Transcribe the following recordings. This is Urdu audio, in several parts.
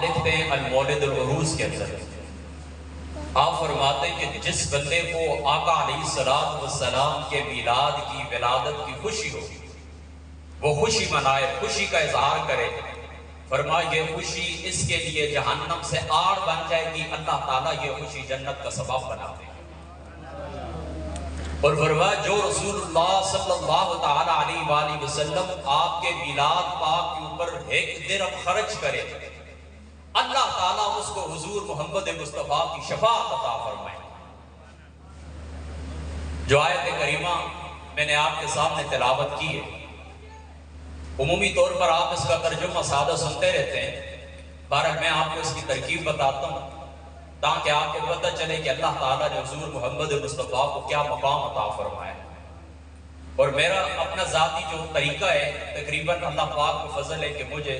آپ لکھتے ہیں المولد العروس کے اندر، آپ فرماتے ہیں کہ جس بندے کو آقا علیہ السلام کے میلاد کی ولادت کی خوشی ہو وہ خوشی منائے، خوشی کا اظہار کرے، فرمایا یہ خوشی اس کے لیے جہنم سے آڑ بن جائے گی، اللہ تعالیٰ یہ خوشی جنت کا سبب بنا دے گا۔ اور فرمایا جو رسول اللہ صلی اللہ تعالیٰ علیہ وآلہ وسلم آپ کے میلاد پاک کے اوپر ایک درہم خرچ کرے، اللہ تعالیٰ اس کو حضور محمد مصطفیٰ کی شفاعت عطا فرمائے۔ جو آیت کریمہ میں نے آپ کے سامنے تلاوت کی ہے، عمومی طور پر آپ اس کا ترجمہ سادہ سنتے رہتے ہیں، بہرحال میں آپ کو اس کی ترکیب بتاتا ہوں تاکہ آپ کو پتہ چلے کہ اللہ تعالیٰ نے حضور محمد مصطفیٰ کو کیا مقام عطا فرمایا۔ اور میرا اپنا ذاتی جو طریقہ ہے، تقریباً اللہ پاک کو فضل ہے کہ مجھے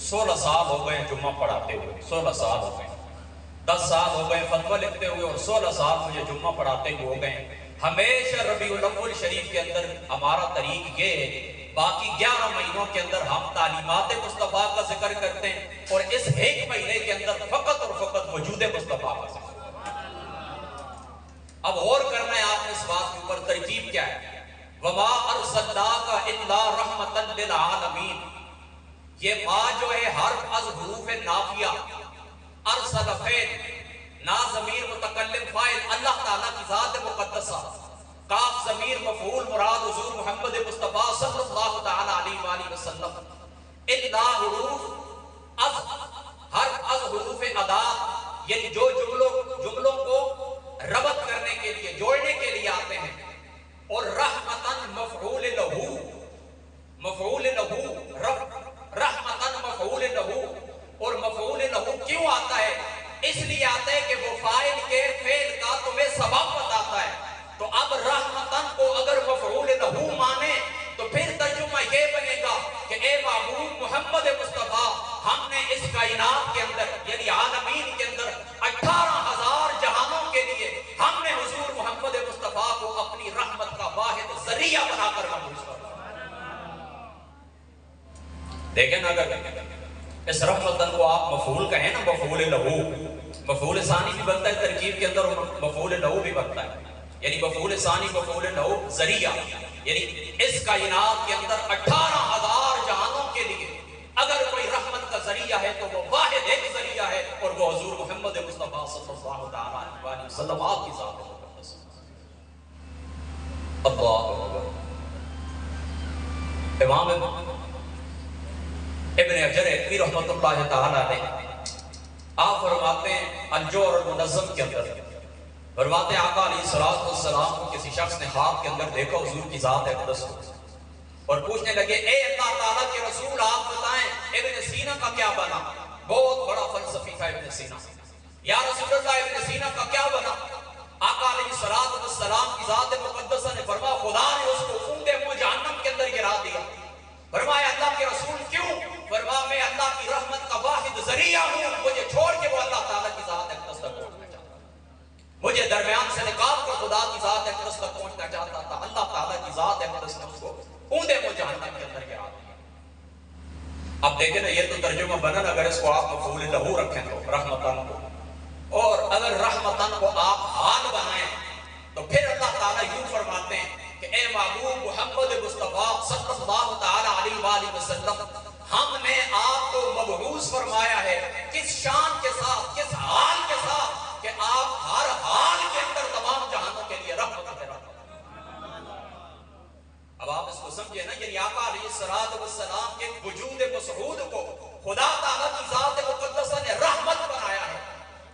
16 سال ہو گئے جمعہ پڑھاتے ہوئے، 16 سال ہو گئے، 10 سال ہو گئے فتویٰ لکھتے ہوئے، اور 16 سال مجھے جمعہ پڑھاتے ہوئے ہو گئے۔ ہمیشہ ربیع الاول شریف کے اندر ہمارا طریق یہ ہے، باقی 11 مہینوں کے اندر ہم تعلیمات مصطفیٰ کا ذکر کرتے ہیں، اور اس ایک مہینے کے اندر فقط اور فقط وجود مصطفیٰ کا ذکر۔ اب غور کرنا ہے آپ نے اس بات کے اوپر، ترکیب کیا ہے؟ وَمَا أَرْسَلْنَاكَ إِلَّا رَحْمَةً لِلْعَالَمِينَ، یہ ما جو ہے حرف از حروف نافیہ، ارسل فعل، نا ضمیر متکلم فاعل اللہ تعالیٰ کی ذات مقدسہ، کاف ضمیر مفعول مراد حضور محمد مصطفیٰ صلی اللہ تعالیٰ علیہ وآلہ وسلم، الا حروف از، حرف از حروف ادا، یعنی جو جملوں کو ربط کرنے کے لیے، جوڑنے کے لیے آتے ہیں، اور رحمتاً مفعول لہو، مفعول لہو، رحمتاً مفعول لہو، اور مفعول لہو کیوں آتا ہے؟ اس لیے آتا ہے کہ وہ فاعل کے فعل کا تمہیں سبب بتاتا ہے۔ تو اب رحمتاً کو اگر مفعول لہو مانے تو پھر ترجمہ یہ بنے گا کہ اے محبوب محمد مصطفیٰ، ہم نے اس کائنات کے اندر یعنی عالمین کے اندر 18,000 جہانوں کے لیے ہم نے حضور محمد مصطفیٰ کو اپنی رحمت کا واحد ذریعہ بنا کر مبعوث کیا۔ دیکھیں اگر اس رحمتاً کو آپ مفعول کہیں نا، مفعول لہو، مفعول ثانی بھی بنتا ہے ترکیب کے اندر، مفعول لہو بھی بنتا ہے، یعنی مفعول ثانی مفعول لہو ذریعہ، یعنی اس کائنات کے اندر 18,000 جہانوں کے لیے اگر کوئی رحمت کا ذریعہ ہے تو وہ واحد ایک ذریعہ ہے، اور وہ حضور محمد مصطفیٰ صلی اللہ تعالیٰ علیہ وسلم آپ کی ذات مقدس۔ اللہ اکبر۔ امام ابن حجر حتمی رحمۃ اللہ تعالیٰ نے آپ فرماتے ہیں الجوہر المنظم کے اندر، فرماتے ہیں آقا علیہ السلام کو کسی شخص نے خواب کے اندر دیکھا حضور کی ذات اقدس کو، اور پوچھنے لگے اے اللہ تعالیٰ کے رسول آپ بتائیں ابن سینا کا کیا بنا؟ بہت بڑا فلسفی تھا ابن سینا، یا رسول اللہ ابن سینا کا کیا بنا؟ آقا علیہ السلام کی ذات مقدسہ نے فرمایا خدا نے اس کو اونگے منہ جہنم کے اندر گرا دیا۔ فرمایا اللہ کے رسول کیوں؟ فرمایا میں اللہ کی رحمت کا واحد ذریعہ ہوں، مجھے چھوڑ کے وہ اللہ تعالیٰ کی ذات اقدس تک پہنچنا چاہتا تھا، مجھے درمیان سے نکال کر خدا کی ذات اقدس تک پہنچنا چاہتا تھا۔ اللہ تعالیٰ کی ذات اقدس نے اس کو اونگے منہ جہنم کے اندر گرا دیا۔ اب دیکھیں نا یہ تو ترجمہ بنا، اگر اس کو آپ مفعول لہو رکھیں تو رحمتاً کو، اور اگر رحمتاً کو آپ حال بنائیں تو پھر اللہ تعالیٰ یوں فرماتے ہیں کہ اے محبوب محمد مصطفیٰ صلی اللہ تعالیٰ علیہ وآلہ وسلم، ہم نے آپ کو مبعوث فرمایا ہے کس شان کے ساتھ، کس حال کے ساتھ، کہ آپ ہر حال کے اندر تمام جہانوں کے لیے رحمت ہے۔ اب آپ اس کو سمجھے نا، یعنی آقا علیہ السلام کے وجود مسعود کو خدا تعالیٰ کی ذات مقدسہ نے رحمت بنایا ہے،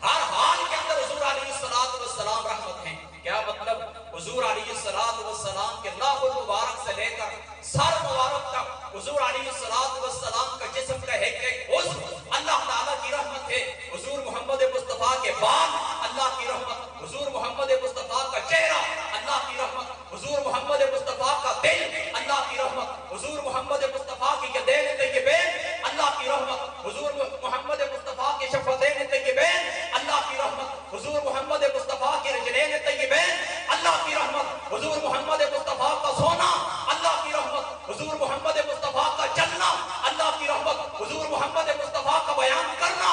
ہر حال کے اندر حضور علیہ السلام رحمت ہیں۔ کیا مطلب؟ حضور علیہ السلام کے لاہ المبارک سے لے کر سر مبارک تک حضور علیہ السلام کا جسم کا ایک عضو اللہ تعالیٰ کی رحمت ہے۔ حضور محمد مصطفیٰ کے بال اللہ کی رحمت، حضور محمد مصطفیٰ کا چہرہ اللہ کی رحمت، حضور محمد مصطفیٰ کا دل اللہ کی رحمت، حضور محمد مصطفیٰ کی یدین طیبین اللہ کی رحمت، حضور محمد مصطفیٰ کی شفتین طیبین اللہ کی رحمت، حضور محمد مصطفیٰ کی رجلین طیبین اللہ کی رحمت، حضور محمد مصطفیٰ کا سونا اللہ کی رحمت، حضور محمد مصطفیٰ کا چلنا اللہ کی رحمت، حضور محمد مصطفیٰ کا بیان کرنا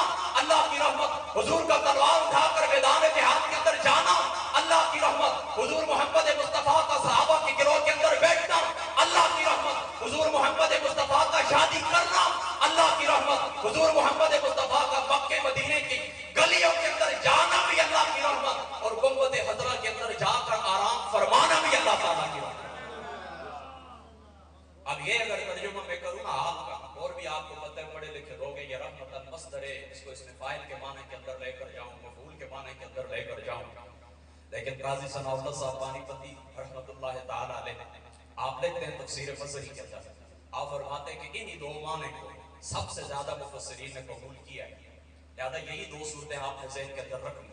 مصدر اس کو اس میں فاعل کے معنی کے اندر لے کر جاؤں، مفعول کے معنی کے اندر لے کر جاؤں، لیکن قاضی ثناء اللہ صاحب پانی پتی رحمت اللہ تعالی علیہ آپ لکھتے ہیں تفسیر فصری کے اندر، آپ فرماتے ہیں کہ انہی دو معنی کو سب سے زیادہ مفسرین نے قبول کیا ہے، لہذا یہی دو صورتیں آپ نے ذہن کے اندر رکھ لی،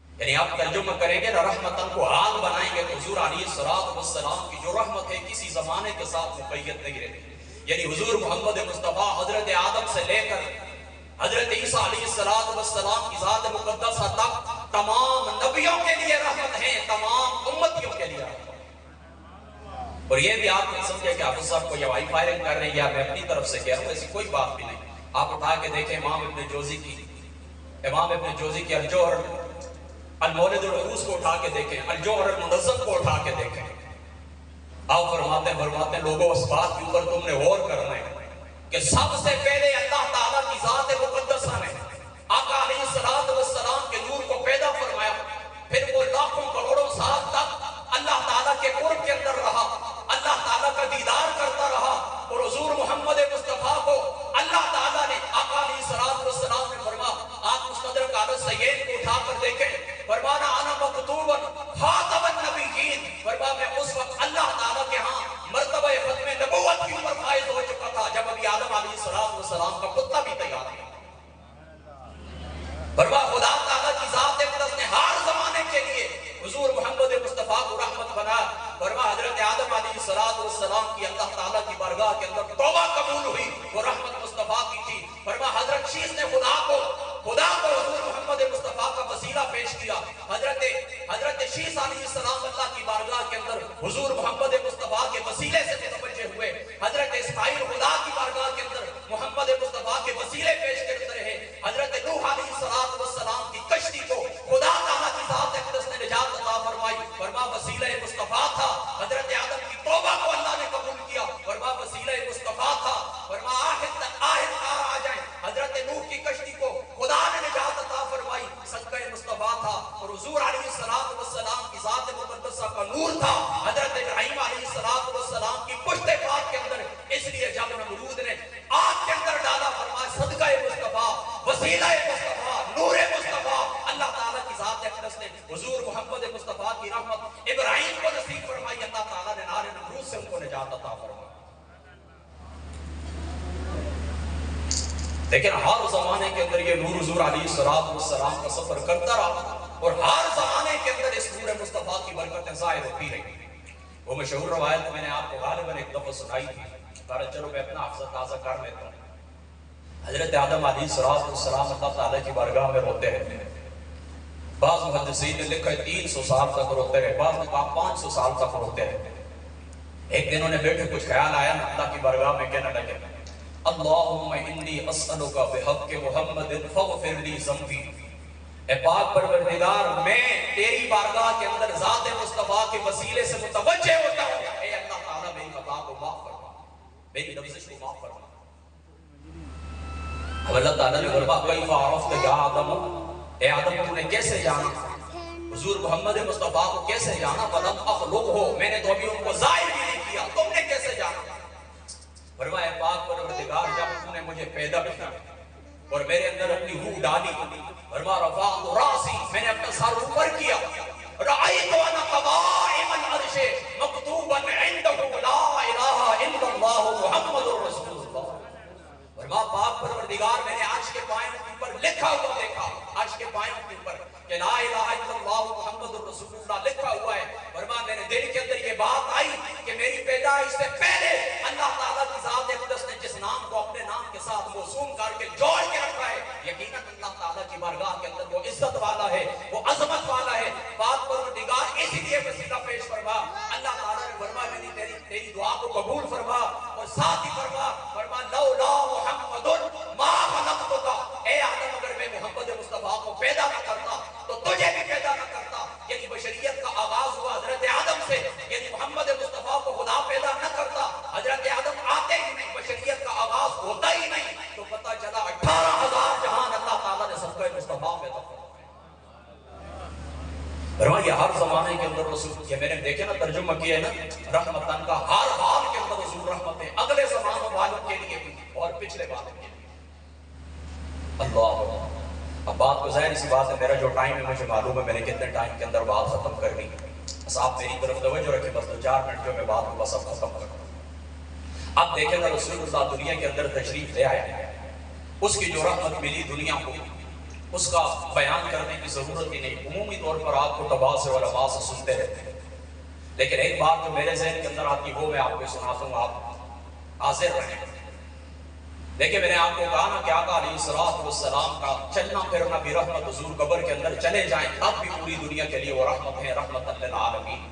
یعنی آپ ترجمہ کریں گے نا رحمتاً کو حال بنائیں گے تو حضور علیہ السلام کی جو رحمت ہے کسی زمانے کے ساتھ مقید نہیں رہتی، یعنی حضور محمد مصطفیٰ حضرت آدم سے لے کر حضرت عیسیٰ علیہ السلام کی ذات مقدسہ تک تمام نبیوں کے لیے رحمت ہیں، تمام امتیوں کے لیے رحمت۔ اور یہ بھی آپ نے سمجھے کہ حافظ صاحب کو یہ وائی فائرنگ کر رہے ہیں یا میں اپنی طرف سے کہہ رہا ہوں، ایسی کوئی بات بھی نہیں، آپ اٹھا کے دیکھیں امام ابن جوزی کی الجوہر المولد العروس کو اٹھا کے دیکھیں، الجوہر المنظم کو اٹھا کے دیکھیں، آپ فرماتے ہیں لوگوں اس بات کے اوپر تم نے غور کرنا ہے کہ سب سے پہلے اللہ تعالیٰ کی ذات مقدسہ نے آقا علیہ السلام کے نور کو پیدا فرمایا، پھر وہ لاکھوں کروڑوں سال تک اللہ تعالیٰ کے قرب کے اندر رہا، اللہ تعالیٰ کا دیدار کرتا رہا، اور حضور محمد مصطفیٰ کو اللہ تعالیٰ نے آقا علیہ السلام نے فرمایا، آپ مستدرک عدد سید کو اٹھا کر دیکھیں، فرمانا انا مکتوبا خاتم النبیین، فرمایا میں اس وقت اللہ تعالیٰ کے ہاں مرتبہ ختم نبوت کی عمر فائز ہو چکا تھا جب ابھی آدم علیہ السلام کا پتہ بھی تیار ہے۔ فرمایا خدا تعالیٰ کی ذات اقدس نے ہر زمانے کے لیے حضور محمد مصطفیٰ کو رحمت بنا، فرمایا حضرت آدم علیہ السلام کی اللہ تعالیٰ کی بارگاہ کے اندر توبہ قبول ہوئی، وہ رحمت مصطفیٰ کی تھی، فرمایا حضرت شیس نے خدا کو حضور محمد مصطفیٰ کا وسیلہ پیش کیا، حضرت شیس علیہ السلام اللہ کی بارگاہ کے اندر حضور محمد مصطفیٰ کے وسیلے سے متوجہ ہوئے، حضرت اسماعیل خدا کی بارگاہ کے اندر محمد مصطفیٰ کے وسیلے پیش کرتے رہے، حضرت نوح علیہ السلام کی کشتی کو خدا تعالیٰ کی ذات اقدس نے نجات عطا فرمائی، فرمایا وسیلہ مصطفیٰ تھا، حضرت آدم کی توبہ کو اللہ نے قبول کیا، فرمایا وسیلہ مصطفیٰ تھا، فرمایا آہد کار آ جائیں، حضرت نوح کی کشتی کو خدا نے نجات عطا فرمائی، صدقہ مصطفیٰ تھا، اور حضور علیہ السلام کی ذات مقدسہ کا نور تھا، حضرت ابراہیم علیہ السلام کی پشت پاک کے اندر، اس لیے جب نمرود نے آگ کے اندر ڈالا، فرمایا صدقہ مصطفیٰ، وسیلہ مصطفیٰ، نور مصطفیٰ، اللہ تعالیٰ کی ذات اقدس نے حضور محمد مصطفیٰ کی رحمت ابراہیم کو نصیب فرمائی، اللہ تعالیٰ نے نار نمرود سے ان کو نجات عطا فرمائی۔ لیکن ہر زمانے کے اندر یہ نور حضور علیہ السلام کا سفر کرتا رہا، اور ہر زمانے کے اندر اس نور مصطفیٰ کی برکتیں ظاہر ہوتی رہی۔ وہ مشہور روایت میں نے آپ کو غالباً ایک دفعہ سنائی تھی، چلو میں اپنا حافظہ تازہ کر لیتا ہوں۔ حضرت آدم علیہ السلام اللہ تعالیٰ کی بارگاہ میں روتے رہتے ہیں، بعض محدثین نے لکھا ہے 300 سال تک روتے رہے، بعض نے کہا 500 سال تک روتے رہے۔ ایک دن انہیں بیٹھے کچھ خیال آیا نا، اللہ کی بارگاہ میں کہنے لگے اللہم انی اسألک بحق محمد فاغفر لی ذنبی، اے پاک پروردگار میں تیری بارگاہ کے اندر ذات مصطفیٰ کے وسیلے سے متوجہ ہوتا ہوں، اے اللہ تعالیٰ میری خطا کو معاف فرما، میری لفظ کو معاف فرما۔ اب اللہ تعالیٰ نے فرمایا کیف عرفت یا آدم، اے آدم تو نے کیسے جانا حضور محمد مصطفیٰ کو، کیسے جانا؟ فلم اخلقہ، میں نے تو ابھی ان کو ظاہر بھی نہیں کیا، تم نے کیسے جانا؟ فرمایا پاک پروردگار جب تو نے مجھے پیدا کیا اور میرے اندر اپنی روح ڈالی، فرمایا رفعت راسی، میں نے اپنا سر اوپر کیا، رأیت انا قوائم العرش مکتوبا عنده لا الہ الا اللہ محمد رسول اللہ، فرمایا پاک پروردگار میں نے عرش کے پائوں کے اوپر لکھا ہوا دیکھا، عرش کے پائوں کے اوپر کہ لا الہ الا اللہ محمد رسول اللہ لکھا ہوا ہے، فرمایا میرے دل کے اندر یہ بات آئی کہ میری پیدائش سے پہلے اللہ تعالیٰ کی ذات اقدس نے جس نام کو اپنے نام کے ساتھ موسوم کر کے جوڑ کے رکھا ہے، یقیناً اللہ تعالیٰ کی بارگاہ کے اندر وہ عزت والا ہے، وہ عظمت والا ہے، پاک پروردگار اسی لیے وسیلہ پیش فرما، اللہ تعالیٰ نے فرمایا میں نے تیری دعا کو قبول فرما، اور ساتھ ہی فرما لولا محمد ما خلقتک، اے آدم اگر میں محمد مصطفیٰ کو پیدا نہ کرتا تو تجھے بھی پیدا نہ کرتا، یعنی بشریت کا آغاز ہوا حضرت آدم سے، یعنی محمد مصطفیٰ کو خدا پیدا نہ کرتا، حضرت آدم آتے ہی نہیں، بشریت کا آغاز ہوتا ہی نہیں، تو پتہ چلا 18,000 جہان اللہ تعالیٰ نے صدقہ مصطفیٰ پیدا فرمایا۔ یہ ہر زمانے کے اندر رسول، یہ میں نے دیکھے نا ترجمہ کیا ہے نا، رحمتن کا ہر حال کے اندر رسول رحمت ہے، اگلے زمانوں والوں کے لیے بھی اور پچھلے والوں کے لیے۔ اللہ اب بات کو ظاہر سی بات ہے، میرا جو ٹائم ہے مجھے معلوم ہے میں نے کتنے ٹائم کے اندر بات ختم کرنی ہے، بس آپ میری طرف توجہ رکھیں، بس 2-4 منٹ جو میں بات کو بس اب ختم کروں۔ اب دیکھیں نا رسول اللہ دنیا کے اندر تشریف لے آیا، اس کی جو رحمت ملی دنیا کو اس کا بیان کرنے کی ضرورت ہی نہیں، عمومی طور پر آپ کو تباہ سے علماء سے سنتے رہتے ہیں، لیکن ایک بات جو میرے ذہن کے اندر آتی وہ میں آپ کو سناتا ہوں، آپ حاضر رہیں۔ دیکھیں میں نے آپ کو کہا نا کہ آقا علیہ السلام کا چلنا پھرنا بھی رحمت، حضور قبر کے اندر چلے جائیں اب بھی پوری دنیا کے لیے وہ رحمت ہے، رحمت للعالمین۔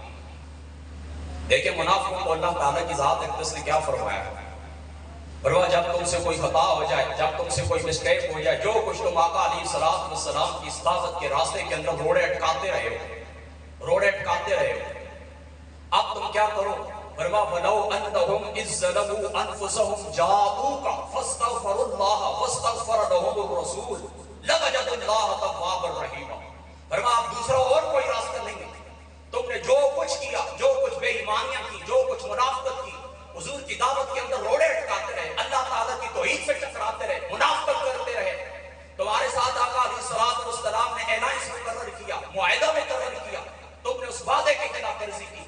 دیکھیں منافقوں کو اللہ تعالیٰ کی ذات اقدس نے کیا فرمایا، فرمایا جب تم سے کوئی خطا ہو جائے، جب تم سے کوئی مسٹیک ہو جائے، جو کچھ تم آقا علیہ السلام کی استاذت کے راستے کے اندر روڑے اٹکاتے رہے ہو، اب تم کیا کرو، فرمایا وَلَوْ أَنَّهُمْ إِذْ ظَلَمُوا أَنفُسَهُمْ جَاءُوكَ فَاسْتَغْفَرُوا اللَّهَ وَاسْتَغْفَرَ لَهُمُ الرَّسُولُ لَوَجَدُوا اللَّهَ تَوَّابًا رَحِيمًا۔ فرمایا اب دوسرا اور کوئی راستہ نہیں ہے، تم نے جو کچھ کیا، جو کچھ بے ایمانیاں کی، جو کچھ منافقت کی، حضور کی دعوت کے اندر روڑے اٹکاتے رہے، اللہ تعالیٰ کی توحید سے ٹکراتے رہے، منافقت کرتے رہے، تمہارے ساتھ آقا علیہ السلام نے اعلان مقرر کیا، معاہدہ مقرر کیا، تم نے اس وعدے کی خلاف ورزی کی،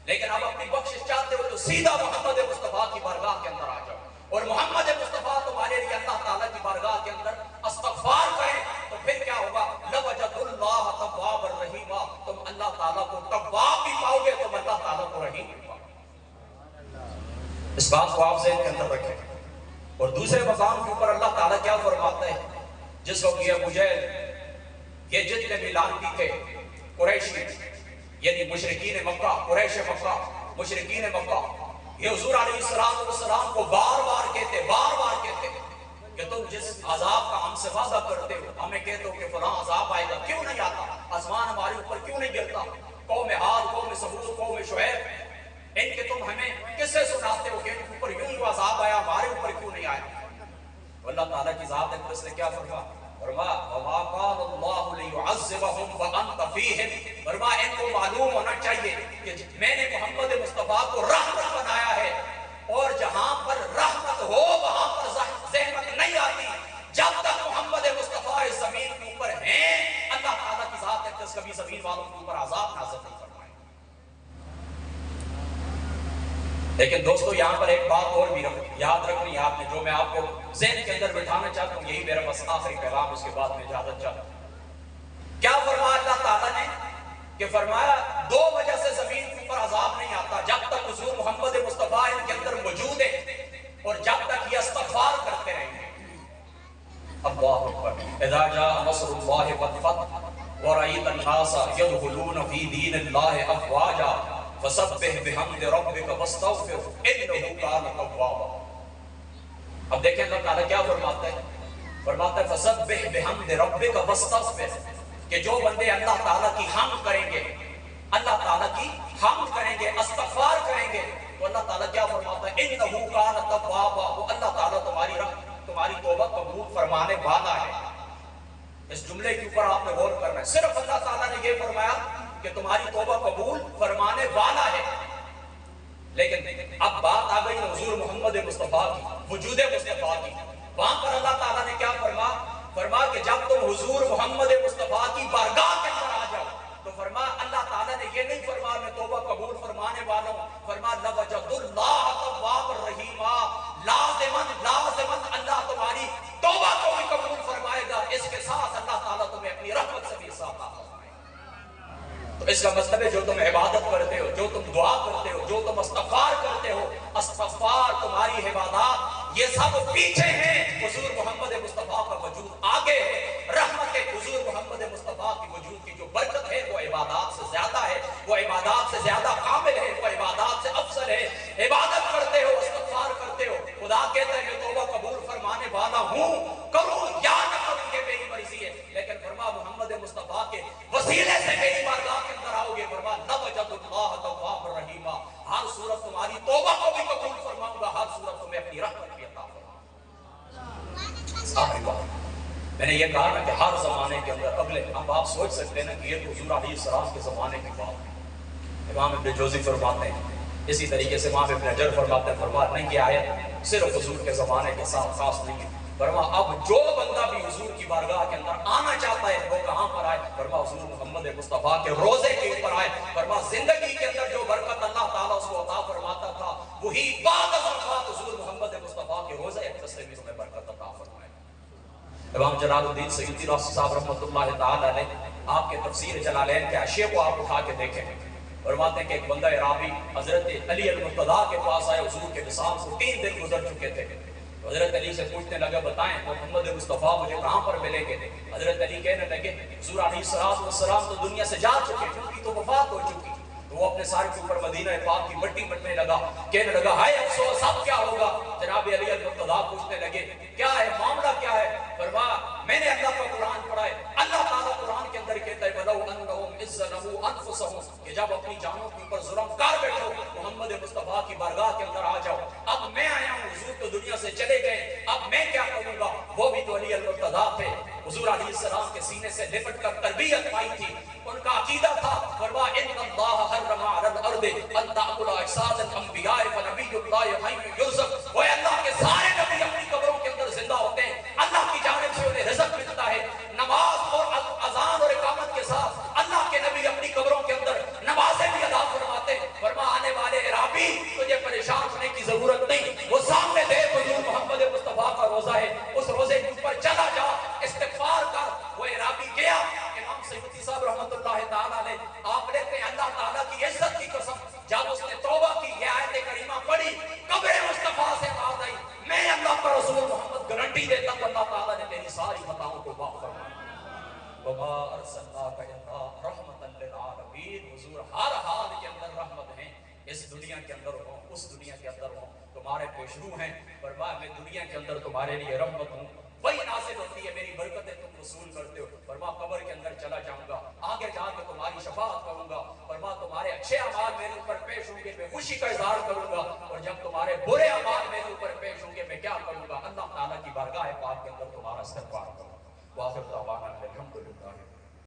لیکن اب اپنی بخشش چاہتے ہو تو سیدھا محمد مصطفیٰ کی بارگاہ کے اندر آ جاؤ، اور محمد مصطفیٰ تمہارے لیے اللہ تعالیٰ کی بارگاہ کے اندر استغفار کریں تو پھر کیا ہوگا، لَوَجَدُوا اللَّهَ تَوَّابًا رَحِيمًا، تم اللہ تعالیٰ کو تواب بھی پاؤ گے، تم اللہ تعالیٰ کو رحیم بھی پاؤ گے۔ اس بات کو آپ ذہن کے اندر رکھیں۔ اور دوسرے مقام کے اوپر اللہ تعالیٰ کیا فرماتا ہے، جس وقت یہ ابو جہل یہ جتنے بھی لعنتی تھے قریشی، یعنی مشرکین مکہ، قریش مکہ، مشرکین مکہ، یہ حضور علیہ السلام کو بار بار کہتے کہ تم جس عذاب کا ہم سے وعدہ کرتے ہو، ہمیں کہتے ہو کہ فلاں عذاب آئے گا، کیوں نہیں آتا، آسمان ہمارے اوپر کیوں نہیں گرتا، قوم عاد، قوم ثمود، قوم شعیب، ان کے تم ہمیں کس سے سناتے ہو کہ ان کے اوپر یوں ہی عذاب آیا، ہمارے اوپر کیوں نہیں آیا۔ اللہ تعالیٰ کی ذات اقدس نے کیا فرمایا، وَمَا قَالَ اللَّهُ لِيُعَذِّبَهُمْ وَأَنْتَ فِيهِمْ، فرمایا ان کو معلوم ہونا چاہیے کہ میں نے محمد مصطفیٰ کو رحمت بنایا ہے، اور جہاں پر رحمت ہو وہاں پر زحمت نہیں آتی، جب تک محمد مصطفیٰ اس زمین کے اوپر ہیں اللہ تعالیٰ کی ذات اقدس کبھی زمین والوں کے اوپر عذاب نازل نہیں فرمائے۔ لیکن دوستو یہاں پر ایک بات اور بھی یاد رکھنی ہے آپ نے، جو میں آپ کو ذہن کے اندر بٹھانا چاہتا ہوں، یہی میرا بس آخری پیغام، اس کے بعد میں اجازت چاہتا ہوں۔ کیا فرمایا اللہ تعالیٰ نے، کہ فرمایا دو وجہ سے زمین کے اوپر عذاب نہیں آتا، جب تک حضور محمد مصطفیٰ ان کے اندر موجود ہے اور جب تک یہ استغفار کرتے رہیں گے۔ اللہ اکبر، اذا جاء نصر اللہ والفتح ورأيت الناس يدخلون في دين الله افواجا فسبح بحمد ربك واستغفر انه كان توابا۔ اب دیکھیں اللہ تعالیٰ کیا فرماتا ہے، فرماتا ہے فسبح بحمد ربك واستغفر، کہ جو بندے اللہ تعالیٰ کی حمد کریں گے، اللہ تعالیٰ کی حمد کریں گے، استغفار کریں گے، تو اللہ تعالیٰ کیا فرماتا ہے، انه كان توابا، وہ اللہ تعالیٰ تمہاری توبہ قبول فرمانے والا ہے۔ اس جملے کے اوپر آپ نے غور کرنا ہے، صرف اللہ تعالیٰ نے یہ فرمایا کہ تمہاری توبہ قبول فرمانے والا ہے، لیکن اب بات آ گئی حضور محمد مصطفیٰ کی، وجود مصطفیٰ کی، وہاں پر اللہ تعالیٰ نے کیا فرمایا کہ جب تم حضور محمد مصطفیٰ کی بارگاہ کے اندر آ جاؤ تو فرمایا اللہ تعالیٰ نے یہ نہیں فرمایا میں توبہ قبول فرمانے والا ہوں، فرمایا لَوَجَدُوا اللَّهَ تَوَّابًا رَحِيمًا، لازماً اللہ تمہاری توبہ کو بھی قبول فرمائے گا، اس کے ساتھ اللہ تعالیٰ تمہیں اپنی رحمت سے بھی ساتھ فرمائے گا۔ تو اس کا مطلب ہے جو تم عبادت کرتے ہو، جو تم دعا کرتے ہو، جو تم استغفار کرتے ہو، استغفار تمہاری عبادات یہ سب پیچھے ہیں، حضور محمد مصطفیٰ کا وجود آگے ہے، رحمت حضور محمد مصطفیٰ کی وجود کی جو برکت ہے وہ عبادات سے زیادہ ہے، وہ عبادات سے زیادہ کامل ہے، وہ عبادات سے افضل ہے۔ عبادت کرتے ہو، استغفار کرتے ہو، خدا کہتا ہے میں توبہ قبول فرمانے والا ہوں، کروں یا نہ کروں یہ میری مرضی ہے، لیکن فرما محمد مصطفیٰ کے وسیلے سے میری بارگاہ کے اندر آؤ گے، فرما لَوَجَدُوا اللَّهَ تَوَّابًا رَحِيمًا، ہر صورت تمہاری توبہ کو بھی قبول فرماؤں گا، ہر صورت تمہیں اپنی رحمت بھی عطا فرماؤں گا۔ آخری بات میں نے یہ کہا نا کہ ہر زمانے کے اندر اگلے، اب آپ سوچ سکتے ہیں نا کہ یہ تو حضور علیہ السلام کے زمانے کی بات ہے۔ امام ابن جوزی فرماتے ہیں، اسی طریقے سے امام ابن حجر فرماتے ہیں، فرماتے نہیں کہ آیت صرف حضور کے زمانے کے ساتھ خاص نہیں ہے، فرما اب جو بندہ بھی حضور کی بارگاہ کے اندر آنا چاہتا ہے وہ کہاں پر آئے؟ فرما حضور محمد مصطفیٰ کے روزے کے اوپر آئے. فرما زندگی کے اندر جو برکت اللہ تعالیٰ اس کو عطا فرماتا تھا وہی بعد از وفات حضور محمد مصطفیٰ کے روزے اقدس میں تمہیں برکت عطا فرمائے. امام جلال الدین سیوطی صاحب رحمۃ اللہ تعالی علیہ آپ کے تفسیر جلالین کے حاشیے کو آپ اٹھا کے دیکھیں. فرماتے ہیں کہ ایک بندہ عرابی حضرت علی المرتضیٰ کے پاس آئے. حضور کے وصال کو 3 دن گزر چکے تھے. حضرت علی سے پوچھنے لگا بتائیں محمد مصطفیٰ مجھے کہاں پر ملیں گے؟ حضرت علی کہنے لگے حضور علیہ السلام تو دنیا سے جا چکے، ان کی تو وفات ہو چکی. تو وہ اپنے سارے کے اوپر مدینہ پاک کی مٹی مٹنے لگا، کہنے لگا ہائے افسوس اب کیا ہوگا؟ جناب علی المرتضیٰ پوچھنے لگے کیا ہے معاملہ کیا ہے؟ فرمایا میں نے اللہ کا قرآن پڑھا ہے. اللہ تعالیٰ قرآن کے اندر کہتا ہے وَلَوْ أَنَّهُمْ إِذْ ظَلَمُوا أَنفُسَهُمْ کہ جب اپنی جانوں کے اوپر ظلم کر بیٹھو محمد مصطفیٰ کی بارگاہ کے اندر آ جاؤ. اب میں آیا ہوں، حضور تو دنیا سے چلے گئے، اب میں کیا کروں گا؟ وہ بھی تو علی المرتضیٰ تھے، حضور علیہ السلام کے سینے سے لپٹ کر تربیت پائی تھی. ان کا عقیدہ تھا فرما ان اللہ حرم علی الارض ان تاکل اجساد الانبیاء فنبی اللہ حی یرزق. وہ اللہ کے سارے نبی اپنی قبروں کے اندر زندہ ہوتے ہیں، اللہ کی جانب سے انہیں رزق ملتا ہے. نماز اور اذان اور اقامت کے ساتھ اللہ کے نبی اپنی قبروں کے اندر نمازیں بھی ادا فرماتے. فرما آنے والے عرابی تجھے پریشان ہونے کی ضرورت نہیں، وہ سامنے دیکھ حضور محمد مصطفیٰ کا روزہ ہے، اس روزے کے اوپر چلا جا استغفار کر. وہ عرابی گیا. امام سیوطی صاحب رحمۃ اللہ تعالیٰ نے آپ لیتے ہیں اللہ تعالیٰ کی عزت کی قسم جب اس نے توبہ کی یہ آیت کریمہ پڑھی قبر مصطفیٰ سے بات آئی میں اللہ کا رسول محمد گارنٹی دیتا ہوں اللہ تعالیٰ نے تیری ساری خطاؤں کو معاف فرمایا. وما ارسلناک الا رحمۃ للعالمین. حضور ہر حال کے اندر رحمت ہیں، اس دنیا کے اندر ہوں اس دنیا کے اندر ہوں تمہارے پیشرو ہیں. فرمایا میں دنیا کے اندر تمہارے لیے رحمت ہوں، وہی نازل ہوتی ہے میری برکتیں تم وصول کرتے ہو. فرما قبر کے اندر چلا جاؤں گا، آگے جا کے تمہاری شفاعت کروں گا. فرما تمہارے اچھے اعمال میرے اوپر پیش ہوں گے میں خوشی کا اظہار کروں گا، اور جب تمہارے برے اعمال میرے اوپر پیش ہوں گے میں کیا کروں گا؟ اللہ تعالیٰ کی بارگاہ پاک کے اندر تمہارا استغفار کروں. واخر دعوانا